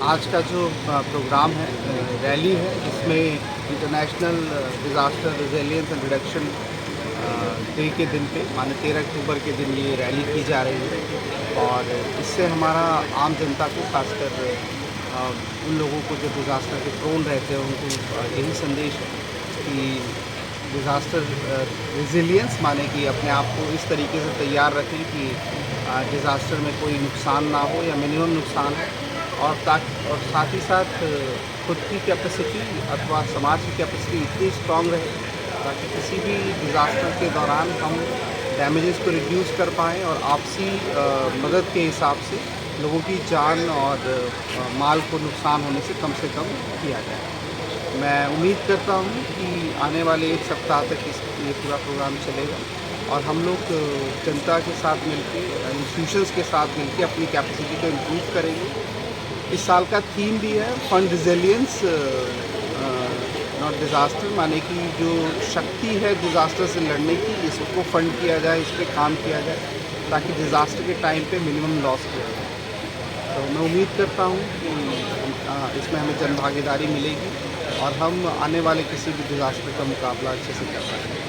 आज का जो प्रोग्राम है रैली है, इसमें international disaster resilience and reduction day के दिन पे माने 13 अक्टूबर के दिन ये रैली की जा रही है। और इससे हमारा आम जनता को, खासकर उन लोगों को जो डिज़ास्टर के प्रोन रहते हैं, उनको यही संदेश है कि डिज़ास्टर रिजिलियंस माने कि अपने आप को इस तरीके से तैयार रखें कि डिज़ास्टर में कोई नुकसान ना हो या मिनिमम नुकसान हो। और साथ ही साथ खुद की कैपेसिटी अथवा समाज की कैपेसिटी इतनी स्ट्रॉन्ग रहे ताकि किसी भी डिज़ास्टर के दौरान हम डैमेजेस को रिड्यूस कर पाएँ और आपसी मदद के हिसाब से लोगों की जान और माल को नुकसान होने से कम किया जाए। मैं उम्मीद करता हूँ कि आने वाले 1 सप्ताह तक ये पूरा प्रोग्राम चलेगा और हम लोग जनता के साथ मिलके, इंस्टीट्यूशंस के साथ मिलके अपनी कैपेसिटी को इम्प्रूव करेंगे। इस साल का थीम भी है फंड रिजिलियंस नॉट डिज़ास्टर, माने कि जो शक्ति है डिज़ास्टर से लड़ने की, इसको फंड किया जाए, इस पर काम किया जाए ताकि डिज़ास्टर के टाइम पे मिनिमम लॉस किया जाए। तो मैं उम्मीद करता हूँ कि इसमें हमें जन भागीदारी मिलेगी और हम आने वाले किसी भी डिज़ास्टर का मुकाबला अच्छे से कर पाएंगे।